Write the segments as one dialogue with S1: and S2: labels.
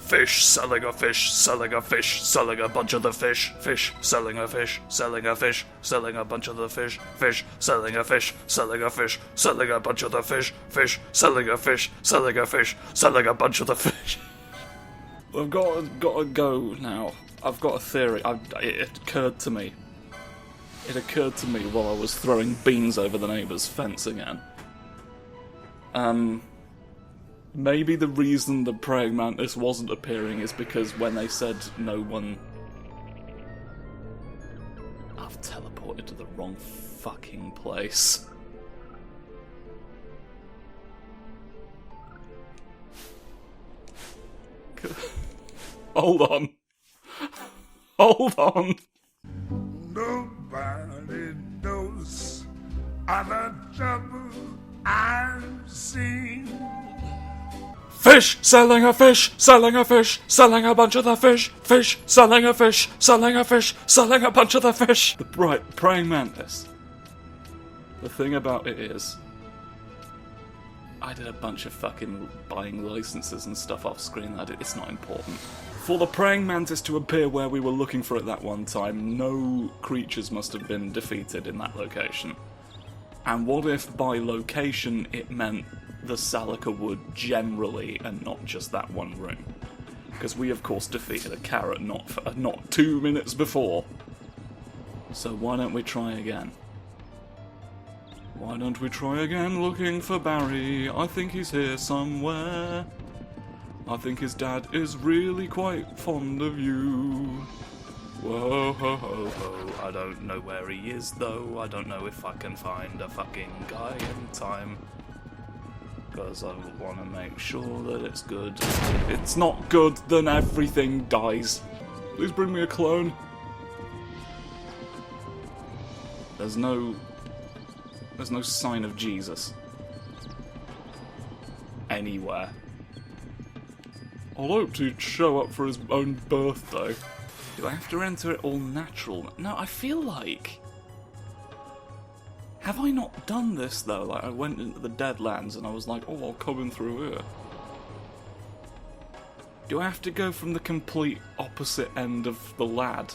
S1: fish, selling a fish, selling a fish, selling a bunch of the fish, fish, selling a fish, selling a fish, selling a bunch of the fish, fish, selling a fish, selling a fish, selling a bunch of the fish, fish, selling a fish, selling a fish, selling a bunch of the fish. I've got to go now. I've got a theory. It occurred to me. It occurred to me while I was throwing beans over the neighbour's fence again. Maybe the reason the praying mantis wasn't appearing is because when they said no one... I've teleported to the wrong fucking place. Hold on. Hold on.
S2: Nobody knows all the trouble I've seen.
S1: Fish, selling a fish, selling a fish, selling a bunch of the fish, fish, selling a fish, selling a fish, selling a bunch of the fish. The bright praying mantis. The thing about it is, I did a bunch of fucking buying licenses and stuff off screen. It's not important. For the praying mantis to appear where we were looking for it that one time, no creatures must have been defeated in that location. And what if by location it meant the Salaka Wood generally and not just that one room? Because we of course defeated a carrot not 2 minutes before. So why don't we try again? Why don't we try again looking for Barry? I think he's here somewhere. I think his dad is really quite fond of you. Whoa, ho, ho, ho. I don't know where he is, though. I don't know if I can find a fucking guy in time. Because I want to make sure that it's good. If it's not good, then everything dies. Please bring me a clone. There's no sign of Jesus anywhere. I hoped he'd show up for his own birthday. Do I have to enter it all natural? No, I feel like... Have I not done this, though? Like, I went into the Deadlands and I was like, oh, I'll come in through here. Do I have to go from the complete opposite end of the lad?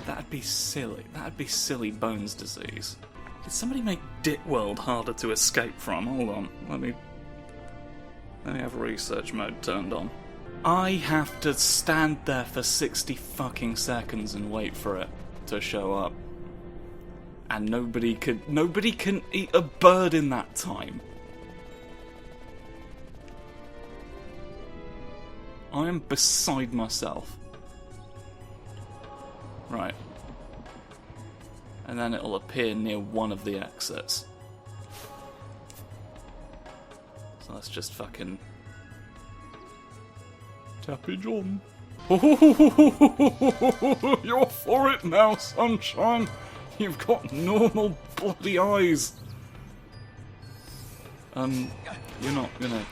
S1: That'd be silly. That'd be silly bones disease. Did somebody make Dick World harder to escape from? Hold on, let me have research mode turned on. I have to stand there for 60 fucking seconds and wait for it to show up. And nobody can eat a bird in that time. I am beside myself. Right. And then it'll appear near one of the exits. So let's just fucking... Tappage on. You're for it now, sunshine. You've got normal bloody eyes. You're not gonna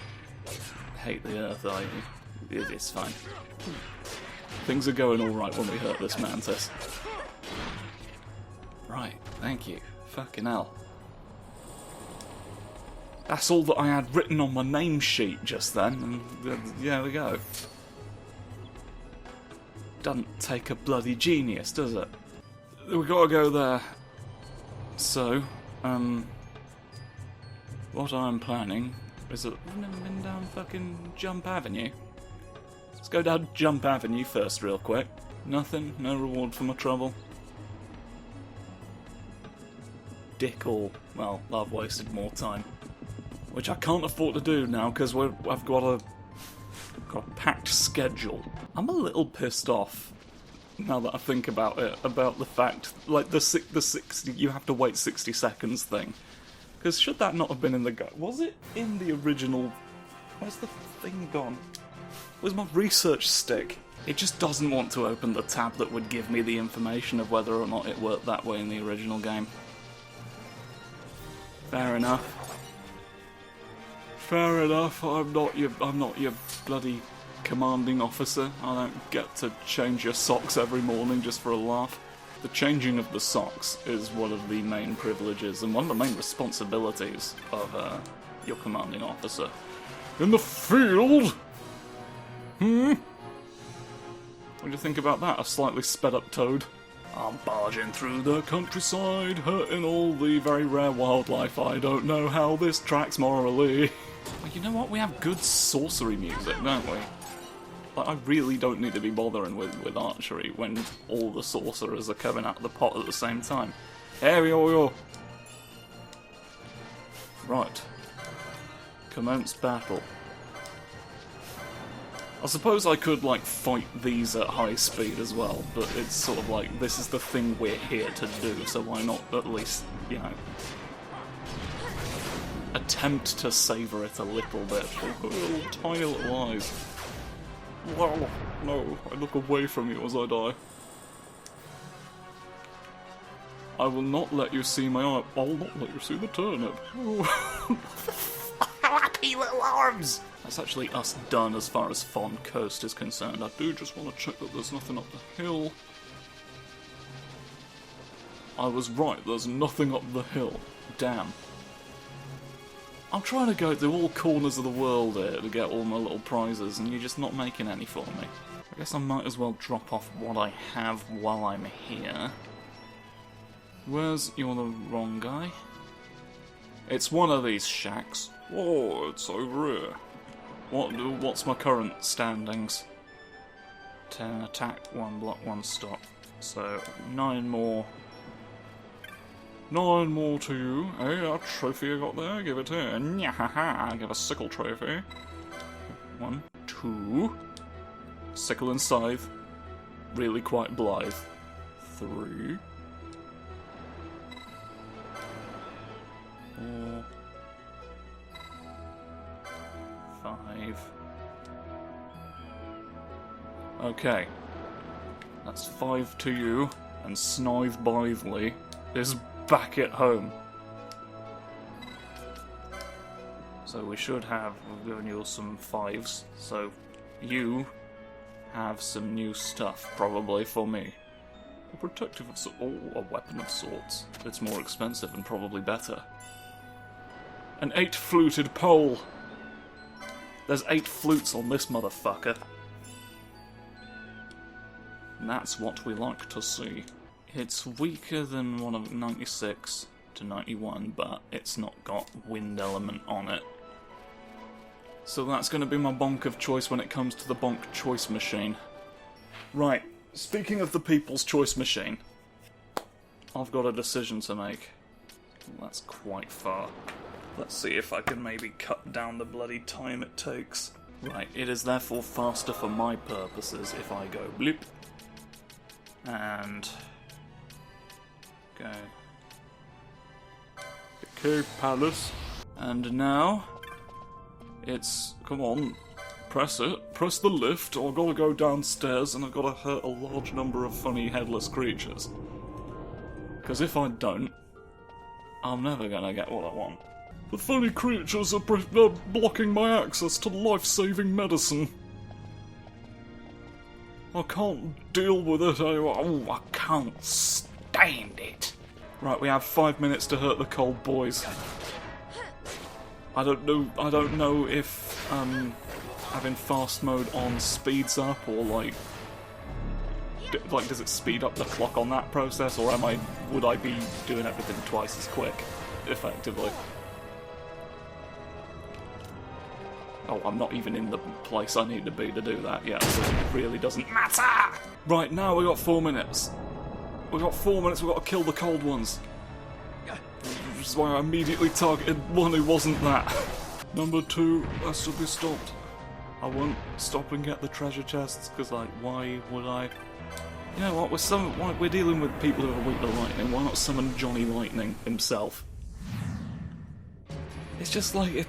S1: hate the Earth, are you? It's fine. Things are going alright when we hurt this mantis. Right, thank you. Fucking hell. That's all that I had written on my name sheet just then, and there we go. Doesn't take a bloody genius, does it? We gotta go there. So, what I'm planning is that we've never been down fucking Jump Avenue. Let's go down Jump Avenue first, real quick. Nothing, no reward for my trouble. Dick all, well, I've wasted more time. Which I can't afford to do now, because I've got a packed schedule. I'm a little pissed off, now that I think about it, about the fact, like, the 60, you have to wait 60 seconds thing. Because should that not have been in the go? Was it in the original? Where's the thing gone? Where's my research stick? It just doesn't want to open the tab that would give me the information of whether or not it worked that way in the original game. Fair enough. Fair enough, I'm not your bloody commanding officer. I don't get to change your socks every morning just for a laugh. The changing of the socks is one of the main privileges and one of the main responsibilities of your commanding officer. In the field? What do you think about that? A slightly sped up Toad. I'm barging through the countryside, hurting all the very rare wildlife. I don't know how this tracks morally. Well, you know what? We have good sorcery music, don't we? Like, I really don't need to be bothering with archery when all the sorcerers are coming out of the pot at the same time. Here we go. Right. Commence battle. I suppose I could, like, fight these at high speed as well, but it's sort of like, this is the thing we're here to do, so why not at least, you know, attempt to savour it a little bit. Little tiny little eyes. Wow, no, I look away from you as I die. I will not let you see my eye. I will not let you see the turnip. Happy little arms! That's actually us done as far as Fawn Coast is concerned. I do just want to check that there's nothing up the hill. I was right, there's nothing up the hill. Damn. I'm trying to go to all corners of the world here to get all my little prizes, and you're just not making any for me. I guess I might as well drop off what I have while I'm here. You're the wrong guy. It's one of these shacks. Oh, it's over here. What's my current standings? 10 attack, 1 block, 1 stop. So 9 more. 9 more to you. Hey, that trophy you got there, give it here. Nyahaha, give a sickle trophy. 1, 2. Sickle and scythe. Really quite blithe. 3. 4. 5. Okay. That's 5 to you, and Snithe Blithely is back at home. So we should have, we've given you some 5s, so you have some new stuff, probably for me. A protective of a weapon of sorts. It's more expensive and probably better. An 8-fluted pole! There's 8 flutes on this motherfucker. And that's what we like to see. It's weaker than one of 96 to 91, but it's not got wind element on it. So that's going to be my bonk of choice when it comes to the bonk choice machine. Right, speaking of the people's choice machine, I've got a decision to make. That's quite far. Let's see if I can maybe cut down the bloody time it takes. Right, it is therefore faster for my purposes if I go bloop. And go. The Cave Palace. And now it's, come on, press it, press the lift, or I've got to go downstairs and I've got to hurt a large number of funny headless creatures. Because if I don't, I'm never gonna get what I want. The funny creatures are blocking my access to life-saving medicine. I can't deal with it anymore. Oh, I can't stand it. Right, we have 5 minutes to hurt the cold boys. I don't know if having fast mode on speeds up or like does it speed up the clock on that process, or would I be doing everything twice as quick, effectively? Oh, I'm not even in the place I need to be to do that yet, so it really doesn't matter! Right, now we got 4 minutes. We got 4 minutes, we've got to kill the cold ones. Which is why I immediately targeted one who wasn't that. Number 2, that should be stopped. I won't stop and get the treasure chests, because, like, why would I? You know what, we're dealing with people who are weak to lightning, why not summon Johnny Lightning himself? It's just like,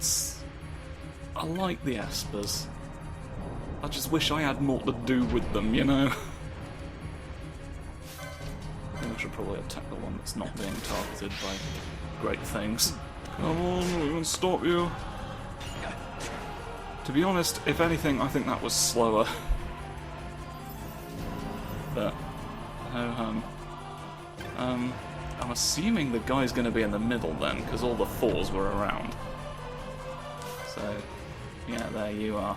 S1: I like the Espers. I just wish I had more to do with them, you know? I think I should probably attack the one that's not being targeted by great things. Come on, we won't stop you. To be honest, if anything, I think that was slower. But, I'm assuming the guy's going to be in the middle then, because all the 4s were around. So, Yeah, there you are.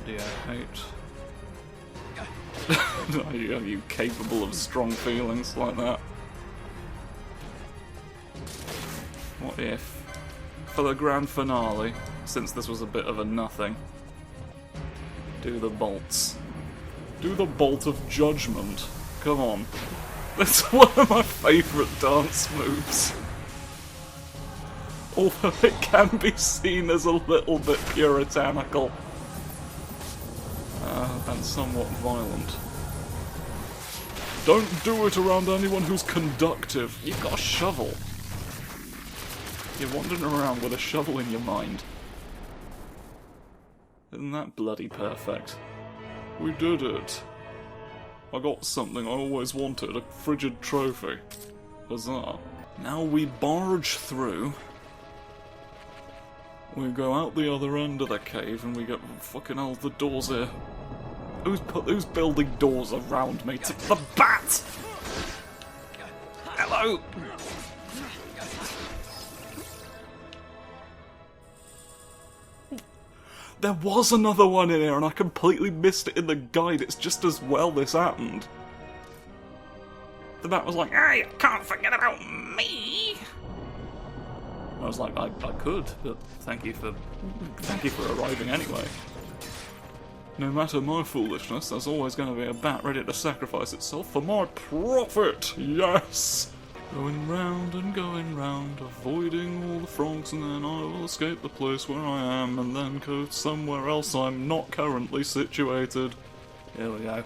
S1: DH. Are you capable of strong feelings like that? What if, for the grand finale, since this was a bit of a nothing, do the bolts. Do the bolt of judgment. Come on. That's one of my favourite dance moves. Although it can be seen as a little bit puritanical. And somewhat violent. Don't do it around anyone who's conductive. You've got a shovel. You're wandering around with a shovel in your mind. Isn't that bloody perfect? We did it. I got something I always wanted, a frigid trophy. Huzzah. Now we barge through. We go out the other end of the cave and we get fucking hell, the doors here. Who's building doors around me? The bat! Hello! There was another one in here and I completely missed it in the guide. It's just as well this happened. The bat was like, "Hey, you can't forget about me!" I was like, I could, but thank you for arriving anyway. No matter my foolishness, there's always going to be a bat ready to sacrifice itself for my profit! Yes! Going round and going round, avoiding all the frogs, and then I will escape the place where I am, and then go somewhere else I'm not currently situated. Here we go.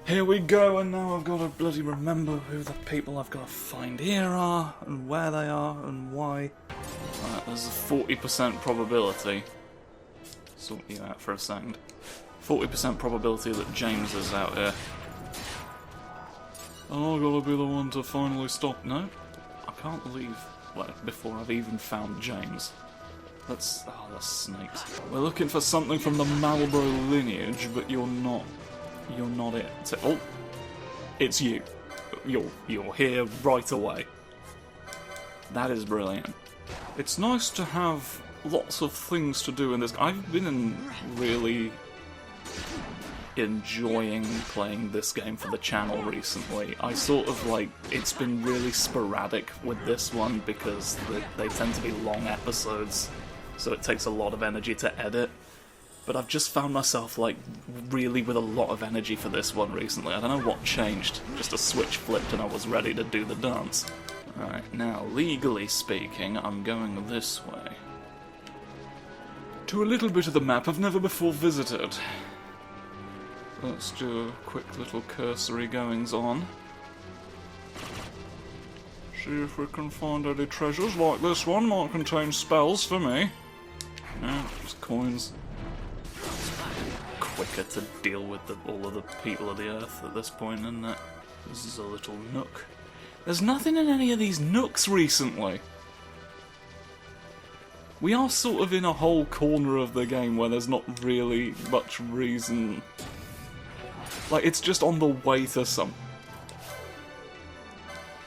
S1: Here we go, and now I've got to bloody remember who the people I've got to find here are, and where they are, and why. Right, there's a 40% probability. Sort you out for a second. 40% probability that James is out here. And I've got to be the one to finally stop. No, I can't leave before I've even found James. That's snakes. We're looking for something from the Marlborough lineage, but you're not it. Oh, it's you. You're here right away. That is brilliant. It's nice to have lots of things to do in this. I've been really enjoying playing this game for the channel recently. I sort of it's been really sporadic with this one because they tend to be long episodes, so it takes a lot of energy to edit. But I've just found myself really with a lot of energy for this one recently. I don't know what changed. Just a switch flipped and I was ready to do the dance. Alright, now legally speaking, I'm going this way. To a little bit of the map I've never before visited. Let's do a quick little cursory goings on. See if we can find any treasures like this one. Might contain spells for me. Yeah, just coins. It's quicker to deal with all of the people of the earth at this point, isn't it? This is a little nook. There's nothing in any of these nooks recently. We are sort of in a whole corner of the game where there's not really much reason. It's just on the way to some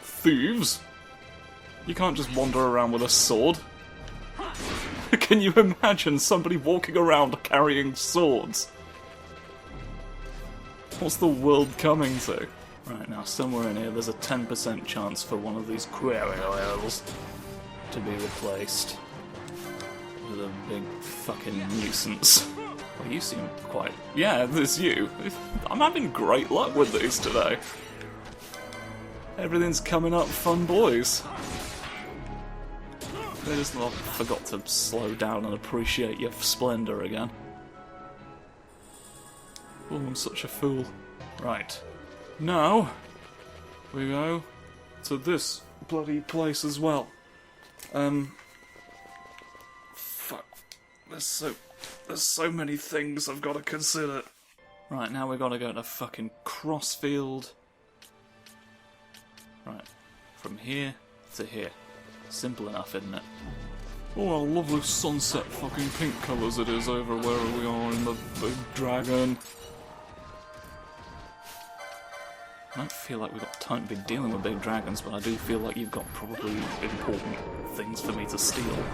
S1: thieves. You can't just wander around with a sword. Can you imagine somebody walking around carrying swords? What's the world coming to? Right, now somewhere in here there's a 10% chance for one of these querels to be replaced with a big fucking nuisance. Well, you seem quite... Yeah, there's you. I'm having great luck with these today. Everything's coming up fun, boys. I just forgot to slow down and appreciate your splendour again. Oh, I'm such a fool. Right. Now, we go to this bloody place as well. Fuck. There's so many things I've got to consider. Right, now we've got to go to fucking Crossfield. Right, from here to here. Simple enough, isn't it? Oh, a lovely sunset fucking pink colours it is over where we are in the big dragon. I don't feel like we've got time to be dealing with big dragons, but I do feel like you've got probably important things for me to steal.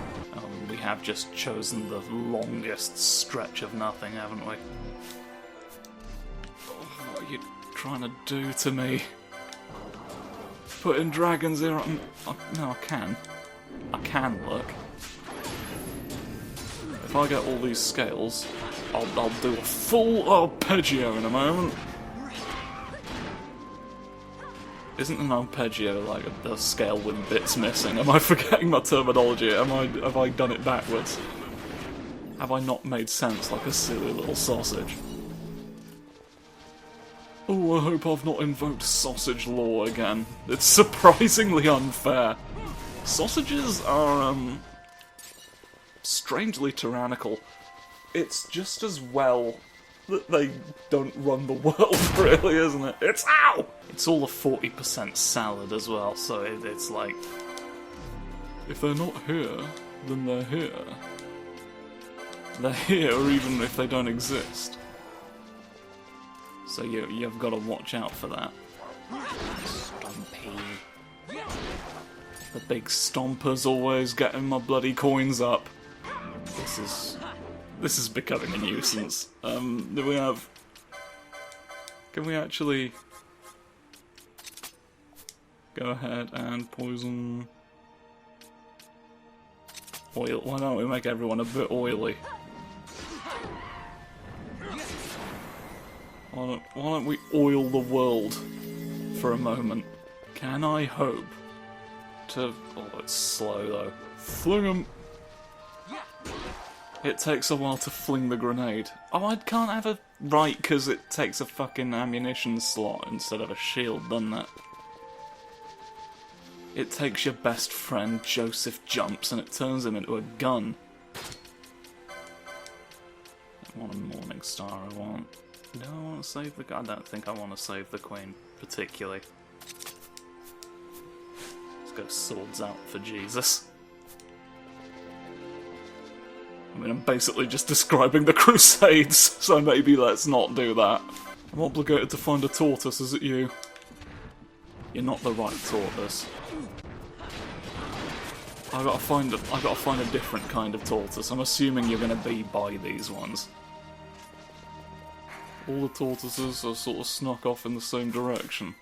S1: We have just chosen the longest stretch of nothing, haven't we? Oh, what are you trying to do to me? Putting dragons here on... no, I can. I can, look. If I get all these scales, I'll do a full arpeggio in a moment. Isn't an arpeggio like a scale with bits missing? Am I forgetting my terminology? Have I done it backwards? Have I not made sense like a silly little sausage? Oh, I hope I've not invoked sausage law again. It's surprisingly unfair. Sausages are, strangely tyrannical. It's just as well that they don't run the world, really, isn't it? It's ow! It's all a 40% salad as well, so it's like... if they're not here, then they're here. They're here even if they don't exist. So you've got to watch out for that. Stompy. The big stomper's always getting my bloody coins up. This is becoming a nuisance. Do we have... can we actually... go ahead and poison... oil? Why don't we make everyone a bit oily? Why don't we oil the world for a moment? Can I hope to... oh, it's slow though. Fling 'em! It takes a while to fling the grenade. Oh, I can't have a right because it takes a fucking ammunition slot instead of a shield, doesn't it? It takes your best friend, Joseph Jumps, and it turns him into a gun. I want a Morning Star, I want... no, I want to save the... I don't think I want to save the Queen, particularly. Let's go swords out for Jesus. I mean, I'm basically just describing the Crusades, so maybe let's not do that. I'm obligated to find a tortoise, is it you? You're not the right tortoise. I gotta find a different kind of tortoise. I'm assuming you're gonna be by these ones. All the tortoises are sort of snuck off in the same direction.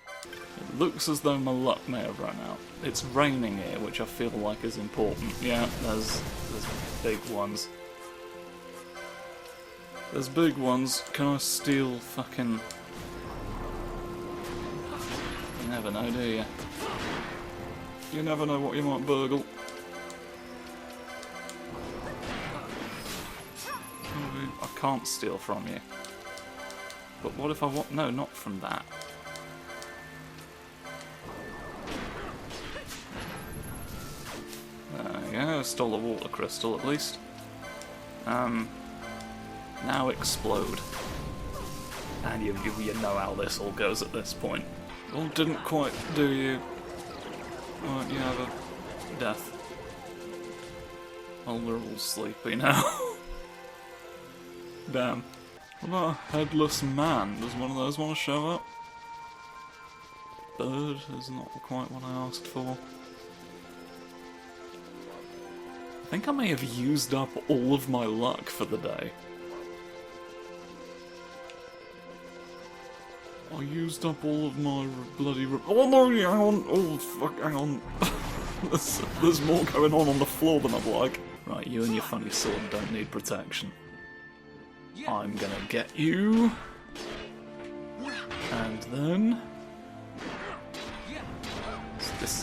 S1: It looks as though my luck may have run out. It's raining here, which I feel like is important. Yeah, there's big ones. There's big ones. Can I steal fucking... you never know, do you? You never know what you might burgle. I can't steal from you. But what if I want... no, not from that. There we go, stole a water crystal at least. Now explode. And you know how this all goes at this point. Well, didn't quite do you. Right, you have a death. Well, we're all sleepy now. Damn. What about a headless man? Does one of those want to show up? Bird is not quite what I asked for. I think I may have used up all of my luck for the day. I used up all of my bloody... oh no, hang on! Oh fuck, hang on. There's more going on the floor than I'd like. Right, you and your funny sword don't need protection. I'm gonna get you. And then...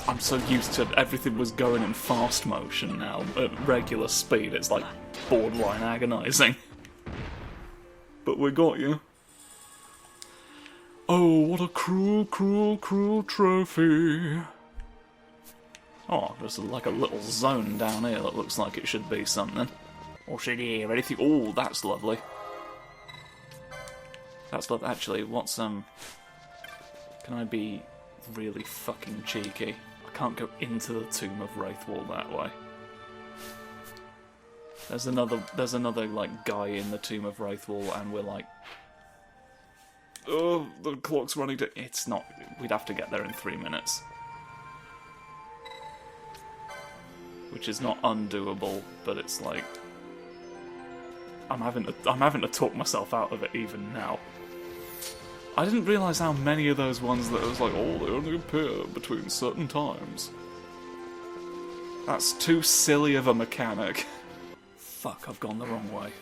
S1: I'm so used to everything was going in fast motion now. At regular speed, it's like borderline agonising. But we got you. Oh, what a cruel, cruel, cruel trophy. Oh, there's like a little zone down here that looks like it should be something. Or should here, anything? Oh, that's lovely. That's lovely. Actually, what's, Can I be really fucking cheeky? I can't go into the Tomb of Wraithwall that way. There's another, like, guy in the Tomb of Wraithwall, and we're like... oh, the clock's running to... it's not... we'd have to get there in 3 minutes. which is not undoable, but it's like I'm having to talk myself out of it even now. I didn't realise how many of those ones that it was like, oh, they only appear between certain times. That's too silly of a mechanic. Fuck, I've gone the wrong way.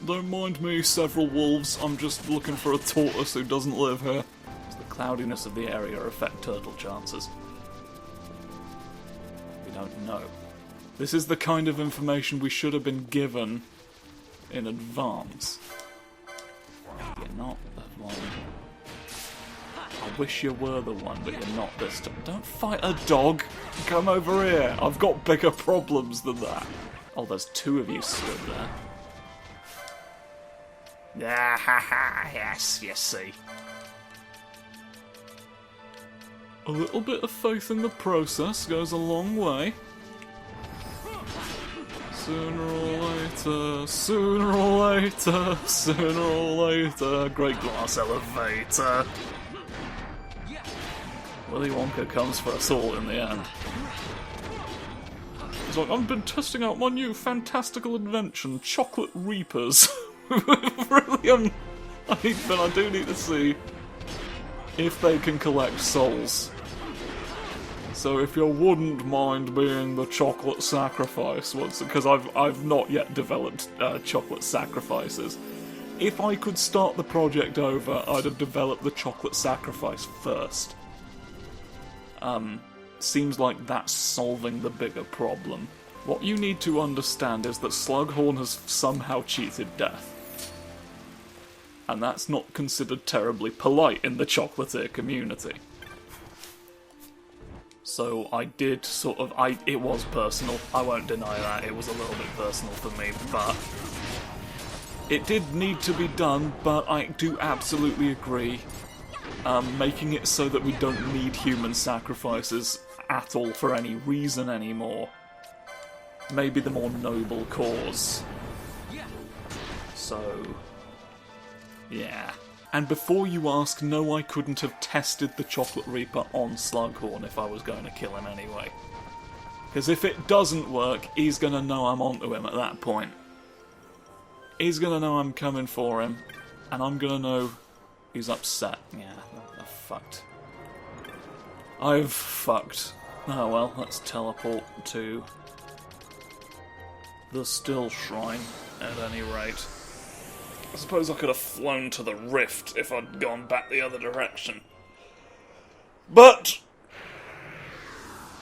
S1: Don't mind me, several wolves. I'm just looking for a tortoise who doesn't live here. Does the cloudiness of the area affect turtle chances? We don't know. This is the kind of information we should have been given in advance. You're not the one. I wish you were the one, but you're not this time. Don't fight a dog! Come over here! I've got bigger problems than that. Oh, there's two of you stood there. Yeah, ha ha, yes, you see. A little bit of faith in the process goes a long way. Sooner or later, sooner or later, sooner or later, great glass elevator. Willy Wonka comes for us all in the end. He's like, I've been testing out my new fantastical invention, chocolate reapers. Really, but I do need to see if they can collect souls. So if you wouldn't mind being the chocolate sacrifice, because I've not yet developed chocolate sacrifices. If I could start the project over, I'd have developed the chocolate sacrifice first. Seems like that's solving the bigger problem. What you need to understand is that Slughorn has somehow cheated death. And that's not considered terribly polite in the chocolatier community. So I did sort of, it was personal, I won't deny that, it was a little bit personal for me, but it did need to be done, but I do absolutely agree. Making it so that we don't need human sacrifices at all for any reason anymore. Maybe the more noble cause. So, yeah. And before you ask, no, I couldn't have tested the Chocolate Reaper on Slughorn if I was going to kill him anyway. Because if it doesn't work, he's going to know I'm onto him at that point. He's going to know I'm coming for him, and I'm going to know he's upset. Yeah, I've fucked. I've fucked. Oh well, let's teleport to the Still Shrine, at any rate. I suppose I could have flown to the Rift if I'd gone back the other direction. But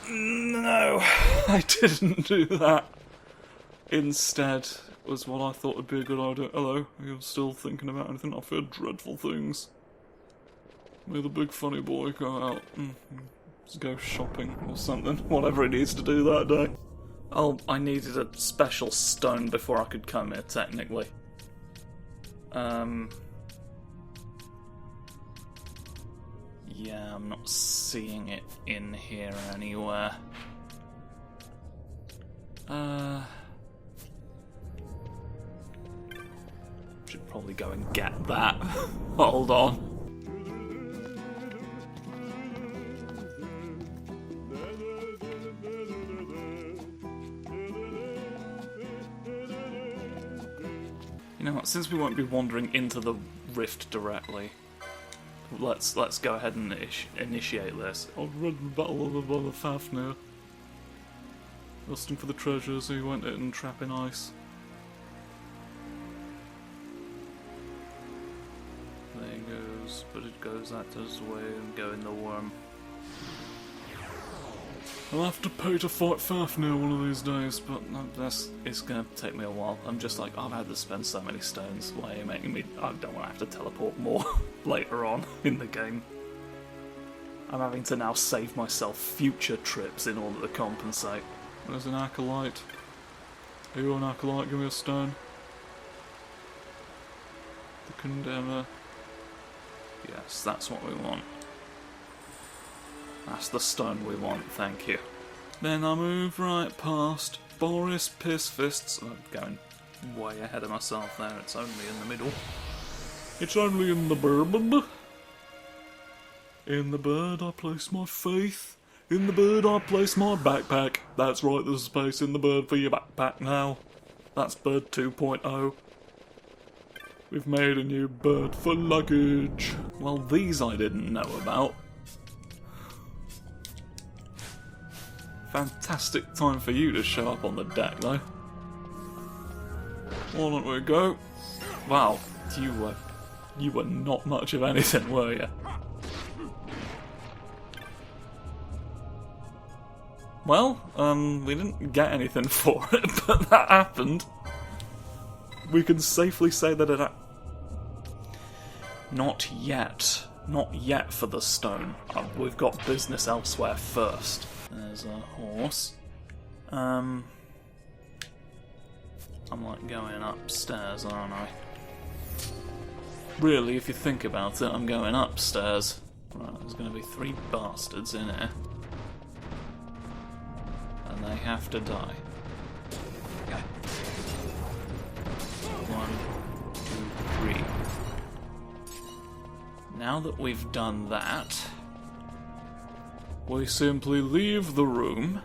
S1: no, I didn't do that. Instead, was what I thought would be a good idea. Hello, are you still thinking about anything? I've heard dreadful things. May the big funny boy go out and go shopping or something. Whatever he needs to do that day. Oh, I needed a special stone before I could come here, technically. Yeah, I'm not seeing it in here anywhere. Should probably go and get that. Hold on. You know what, since we won't be wandering into the rift directly, let's go ahead and initiate this. I've read the Battle of the Fafnir. Lusting for the treasures, he went in trapping ice. There he goes, but it goes that his way and go in the worm. I'll have to pay to fight Fafnir one of these days, but it's gonna take me a while. I'm just like, I've had to spend so many stones. Why are you making me? I don't want to have to teleport more later on in the game. I'm having to now save myself future trips in order to compensate. There's an acolyte. Are you an acolyte? Give me a stone. The Condemner. Yes, that's what we want. That's the stone we want, thank you. Then I move right past Boris Pissfists. I'm going way ahead of myself there, it's only in the middle. It's only in the burb. In the bird I place my faith. In the bird I place my backpack. That's right, there's space in the bird for your backpack now. That's bird 2.0. We've made a new bird for luggage. Well, these I didn't know about. Fantastic time for you to show up on the deck, though. Why don't we go? Wow, you were not much of anything, were you? Well, we didn't get anything for it, but that happened. We can safely say that it Not yet. Not yet for the stone. We've got business elsewhere first. There's a horse. I'm like going upstairs, aren't I? Really, if you think about it, I'm going upstairs. Right, there's going to be 3 bastards in here. And they have to die. 1, 2, 3. Now that we've done that, we simply leave the room.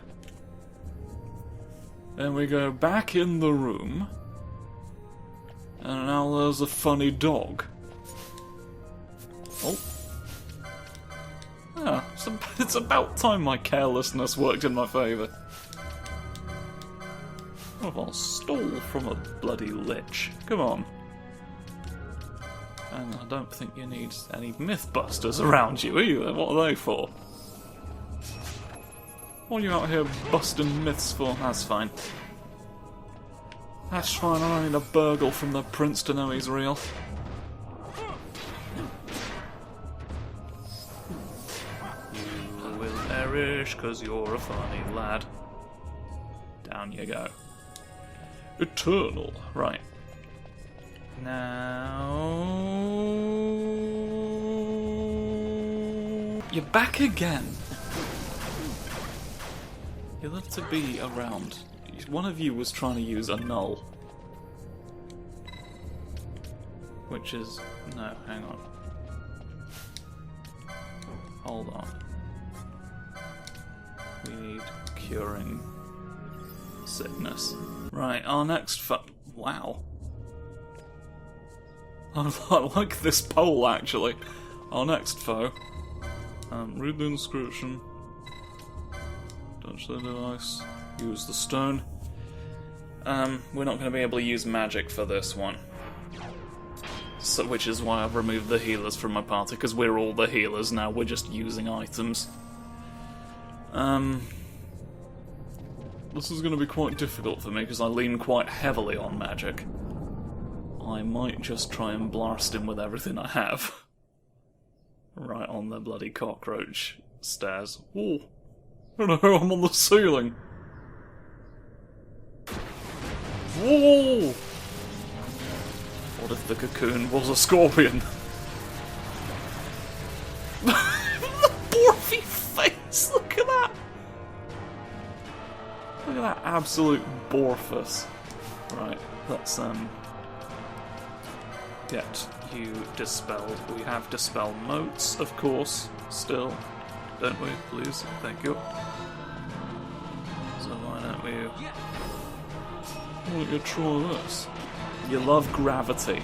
S1: Then we go back in the room. And now there's a funny dog. Oh. Yeah, it's about time my carelessness worked in my favour. What if I'll stole from a bloody lich? Come on. And I don't think you need any Mythbusters around you either. What are they for? What are you out here busting myths for? That's fine. That's fine, I don't need a burgle from the prince to know he's real. You will perish because you're a funny lad. Down you go. Eternal. Right. Now... You're back again. You love to be around. One of you was trying to use a null. Which is... No, hang on. Hold on. We need curing sickness. Right, our next wow. I like this poll, actually. Our next foe. Read the inscription. Touch the device. Use the stone. We're not going to be able to use magic for this one. So, which is why I've removed the healers from my party, because we're all the healers now, we're just using items. This is going to be quite difficult for me, because I lean quite heavily on magic. I might just try and blast him with everything I have. Right on the bloody cockroach stairs. Ooh. Oh no, I'm on the ceiling. Whoa! What if the cocoon was a scorpion? The Borfy face! Look at that! Look at that absolute Borfus. Right, let's get you dispelled. We have dispel motes, of course, still. Don't we, please? Thank you. So why don't we... Why don't you try this? You love gravity.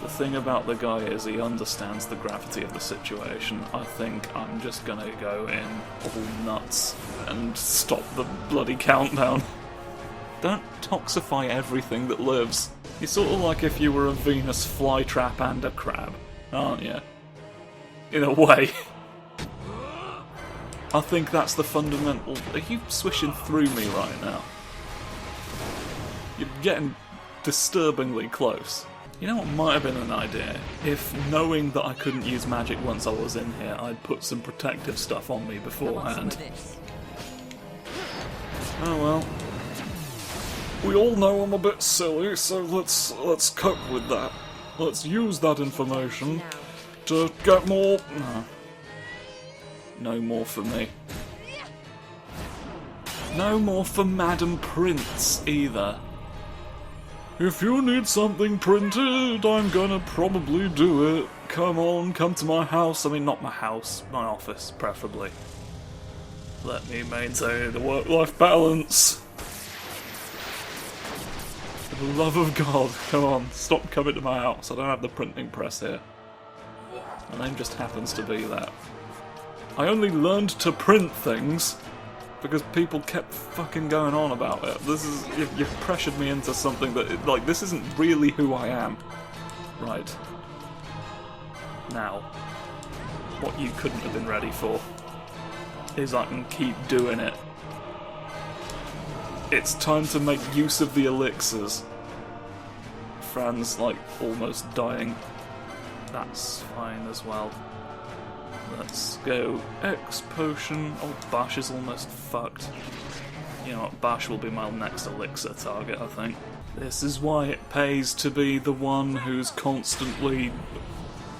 S1: The thing about the guy is he understands the gravity of the situation. I think I'm just gonna go in all nuts and stop the bloody countdown. Don't toxify everything that lives. You're sort of like if you were a Venus flytrap and a crab, aren't you? In a way. I think that's the fundamental... Are you swishing through me right now? You're getting disturbingly close. You know what might have been an idea? If, knowing that I couldn't use magic once I was in here, I'd put some protective stuff on me beforehand. Oh well. We all know I'm a bit silly, so let's cope with that. Let's use that information to get more... No more for me. No more for Madam Prince, either. If you need something printed, I'm gonna probably do it. come on, come to my house. I mean, not my house, my office, preferably. Let me maintain the work-life balance. For the love of God, come on, stop coming to my house. I don't have the printing press here. My name just happens to be that. I only learned to print things because people kept fucking going on about it. This is... You've pressured me into something that... Like, this isn't really who I am. Right. Now, what you couldn't have been ready for is I can keep doing it. It's time to make use of the elixirs. Fran's, like, almost dying. That's fine as well. Let's go X potion. Oh, Bash is almost fucked. You know what, Bash will be my next elixir target, I think. This is why it pays to be the one who's constantly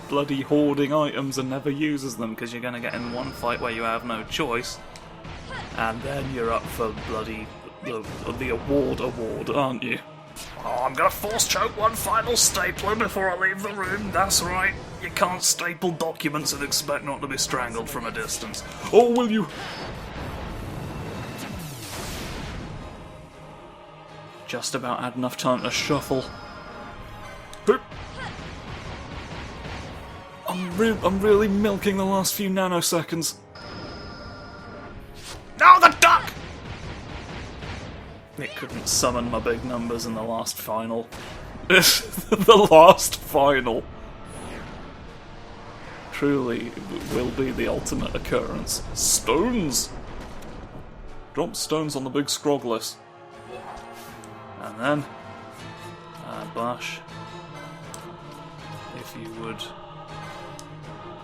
S1: bloody hoarding items and never uses them, because you're gonna get in one fight where you have no choice, and then you're up for bloody the award, aren't you? Oh, I'm gonna force choke one final stapler before I leave the room, that's right. You can't staple documents and expect not to be strangled from a distance. Oh, will you? Just about had enough time to shuffle. I'm really milking the last few nanoseconds. No, the duck! It couldn't summon my big numbers in the last final. The last final. Truly will be the ultimate occurrence. Stones! Drop stones on the big Scrogless. And then... Bash. If you would...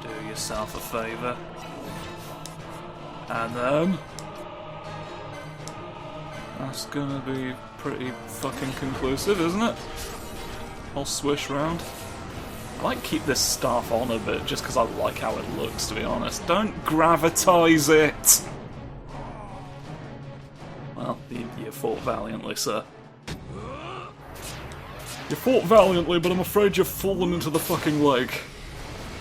S1: do yourself a favour. And then... that's gonna be pretty fucking conclusive, isn't it? I'll swish round. I might keep this staff on a bit, just because I like how it looks, to be honest. Don't gravitize it! Well, you fought valiantly, sir. You fought valiantly, but I'm afraid you've fallen into the fucking lake.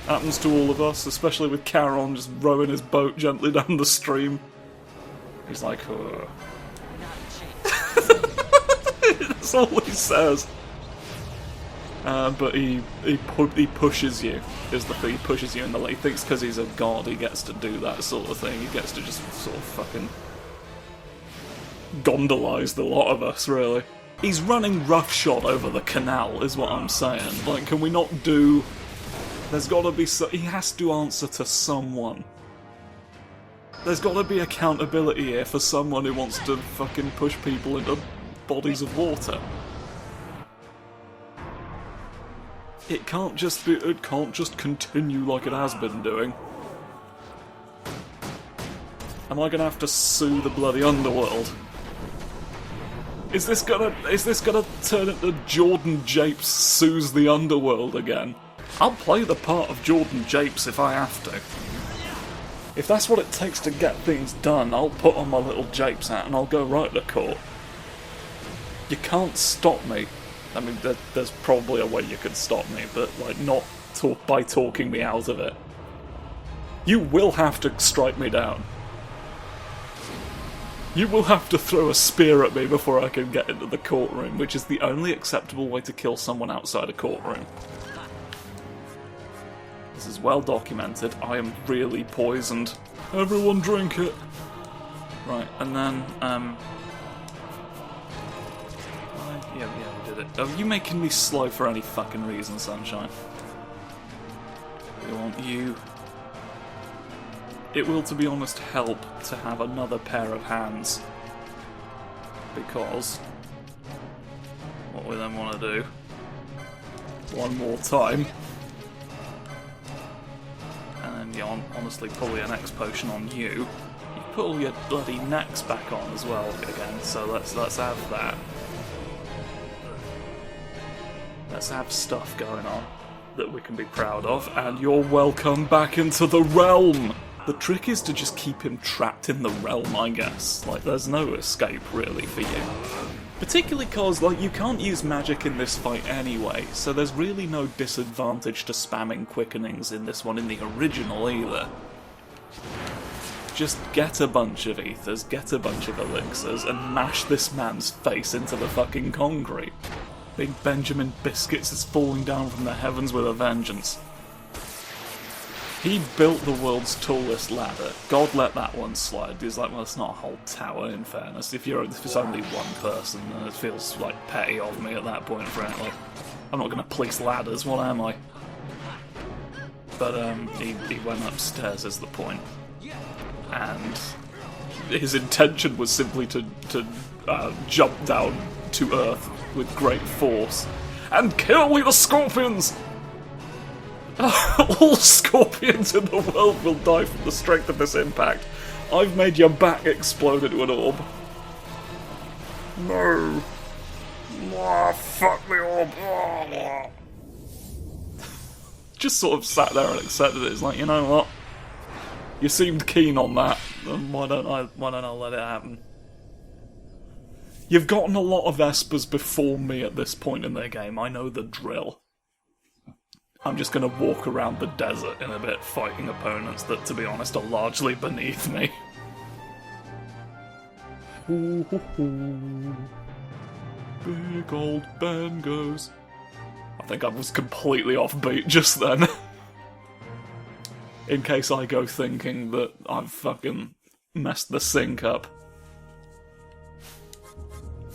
S1: Happens to all of us, especially with Charon just rowing his boat gently down the stream. He's like, ugh. That's all he says. But he pushes you, is the thing. He pushes you in the lake. He thinks because he's a god he gets to do that sort of thing. He gets to just sort of fucking gondolize the lot of us, really. He's running roughshod over the canal, is what I'm saying. Like, can we not do... There's gotta be he has to answer to someone. There's gotta be accountability here for someone who wants to fucking push people into bodies of water. It can't just be... It can't just continue like it has been doing. Am I gonna have to sue the bloody underworld? Is this gonna turn into Jordan Japes sues the underworld again? I'll play the part of Jordan Japes if I have to. If that's what it takes to get things done, I'll put on my little Japes hat and I'll go right to court. You can't stop me. I mean, there's probably a way you could stop me, but like not by talking me out of it. You will have to strike me down. You will have to throw a spear at me before I can get into the courtroom, which is the only acceptable way to kill someone outside a courtroom. This is well documented. I am really poisoned. Everyone drink it. Right, and then, yeah, we did it. Are you making me slow for any fucking reason, Sunshine? We want you... It will, to be honest, help to have another pair of hands. Because... what we then want to do... one more time... and then, yeah, honestly, probably an X potion on you. You put all your bloody necks back on as well again, so let's have that. Let's have stuff going on that we can be proud of, and you're welcome back into the realm! The trick is to just keep him trapped in the realm, I guess. Like, there's no escape, really, for you. Particularly because, like, you can't use magic in this fight anyway, so there's really no disadvantage to spamming quickenings in this one in the original either. Just get a bunch of ethers, get a bunch of elixirs, and mash this man's face into the fucking concrete. Big Benjamin Biscuits is falling down from the heavens with a vengeance. He built the world's tallest ladder. God let that one slide. He's like, well, it's not a whole tower, in fairness. If it's only one person, then it feels like petty of me at that point, frankly. I'm not going to police ladders, what am I? But, he went upstairs is the point. And his intention was simply to jump down to Earth with great force and kill the scorpions! All scorpions in the world will die from the strength of this impact. I've made your back explode into an orb.
S2: No. Oh, fuck the orb.
S1: Just sort of sat there and accepted it. It's like, you know what? You seemed keen on that. Then why don't I let it happen? You've gotten a lot of espers before me at this point in their game. I know the drill. I'm just going to walk around the desert in a bit, fighting opponents that, to be honest, are largely beneath me. Big old Ben goes. I think I was completely off beat just then. In case I go thinking that I've fucking messed the sink up.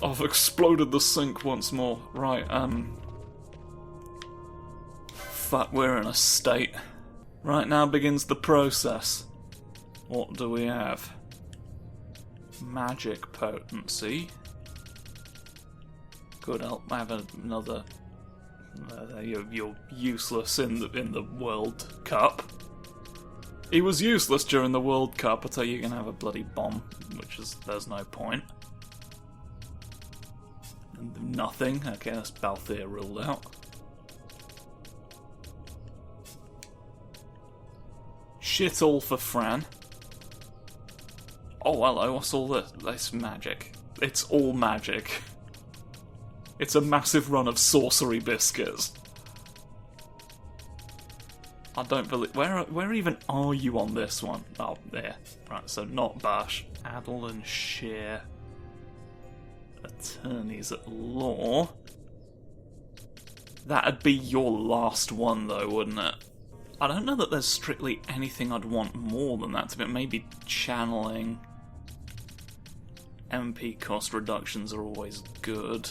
S1: I've exploded the sink once more. Right, fuck, we're in a state. Right now begins the process. What do we have? Magic potency. Good, I'll have another... you're useless in the World Cup. He was useless during the World Cup, I tell you, you're gonna have a bloody bomb, which is, there's no point. And nothing, okay, that's Balthier ruled out. Shit all for Fran. Oh, hello, what's all this? It's magic. It's all magic. It's a massive run of sorcery biscuits. I don't believe... Where even are you on this one? Oh, there. Right, so not Bash. Adel and Shear. Attorneys at law. That'd be your last one, though, wouldn't it? I don't know that there's strictly anything I'd want more than that to be. Maybe channeling. MP cost reductions are always good.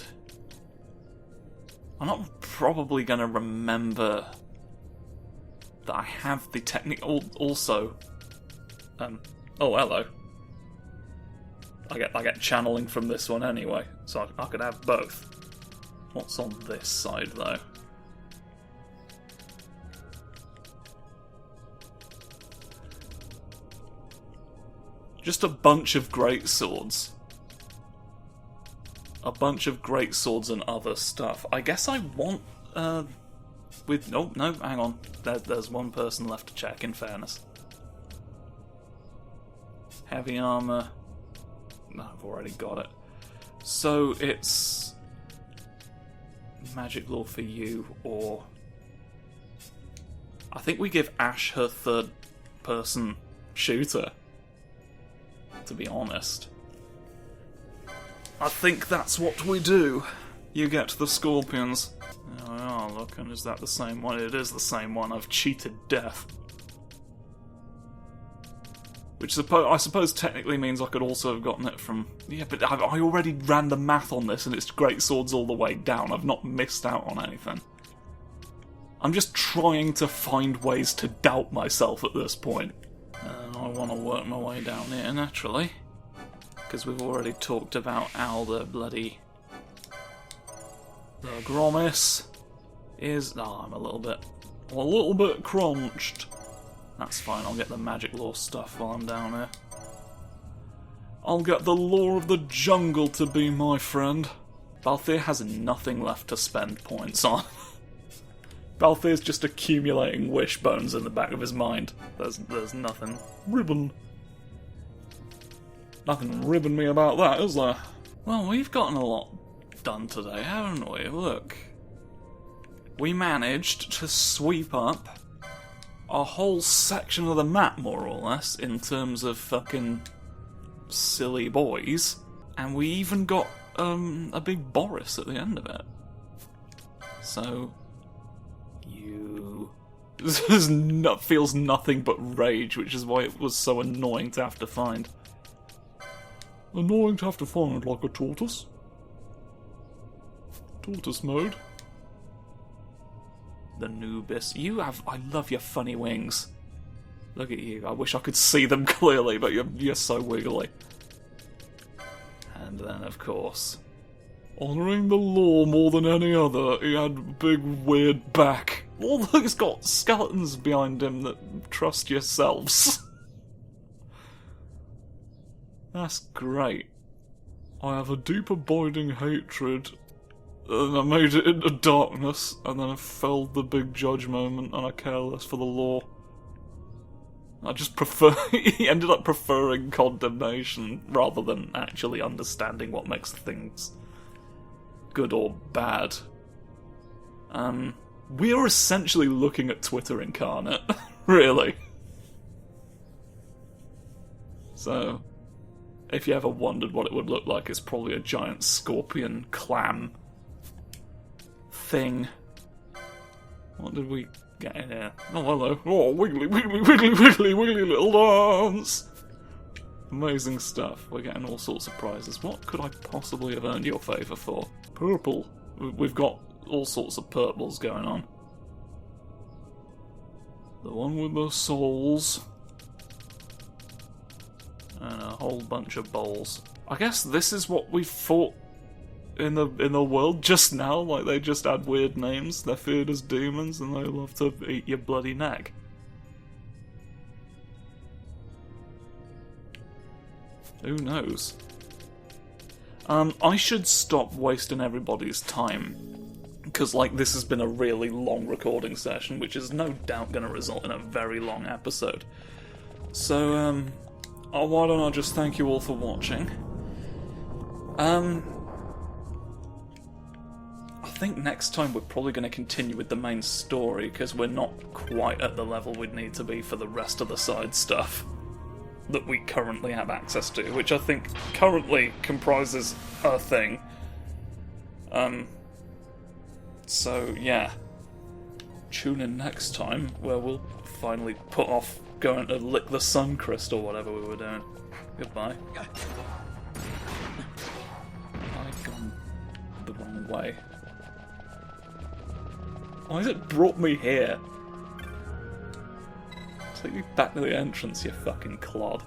S1: I'm not probably going to remember that I have the technique. Also, oh hello. I get channeling from this one anyway, so I could have both. What's on this side though? Just a bunch of great swords. A bunch of great swords and other stuff. I guess I want, with... Oh, no, hang on. There's one person left to check, in fairness. Heavy armor. No, I've already got it. So, it's... Magic Law for you, or... I think we give Ash her third-person shooter. To be honest. I think that's what we do. You get the scorpions. Oh, look, and is that the same one? It is the same one. I've cheated death. Which I suppose technically means I could also have gotten it from... Yeah, but I already ran the math on this and it's great swords all the way down. I've not missed out on anything. I'm just trying to find ways to doubt myself at this point. And I want to work my way down here, naturally. Because we've already talked about how the bloody... The Gromis is... Oh, I'm a little bit crunched. That's fine, I'll get the magic law stuff while I'm down here. I'll get the law of the jungle to be my friend. Balthier has nothing left to spend points on. Balthier's just accumulating wishbones in the back of his mind. There's nothing ribbon. Nothing ribbon me about that, is there? Well, we've gotten a lot done today, haven't we? Look. We managed to sweep up a whole section of the map, more or less, in terms of fucking silly boys. And we even got a big Boris at the end of it. So, this feels nothing but rage, which is why it was so annoying to have to find. Annoying to have to find, like a tortoise. Tortoise mode. The Nubis. I love your funny wings. Look at you. I wish I could see them clearly, but you're so wiggly. And then, of course, honouring the law more than any other, he had a big weird back. Although he's got skeletons behind him that trust yourselves. That's great. I have a deep abiding hatred, and I made it into darkness, and then I felled the big judge moment, and I care less for the law. I just prefer... he ended up preferring condemnation, rather than actually understanding what makes things good or bad. We are essentially looking at Twitter incarnate, really. So, if you ever wondered what it would look like, it's probably a giant scorpion clam thing. What did we get in here? Oh, hello. Oh, wiggly, wiggly, wiggly, wiggly, wiggly little dance! Amazing stuff. We're getting all sorts of prizes. What could I possibly have earned your favour for? Purple. We've got all sorts of purples going on. The one with the souls. And a whole bunch of bowls. I guess this is what we fought in the world just now. Like, they just add weird names. They're feared as demons and they love to eat your bloody neck. Who knows? I should stop wasting everybody's time, because, like, this has been a really long recording session, which is no doubt going to result in a very long episode. So, why don't I just thank you all for watching? I think next time we're probably going to continue with the main story, because we're not quite at the level we'd need to be for the rest of the side stuff that we currently have access to, which I think currently comprises a thing. So, yeah. Tune in next time, where we'll finally put off going to lick the sun crystal, whatever we were doing. Goodbye. I've gone the wrong way. Why has it brought me here? Take me back to the entrance, you fucking clod.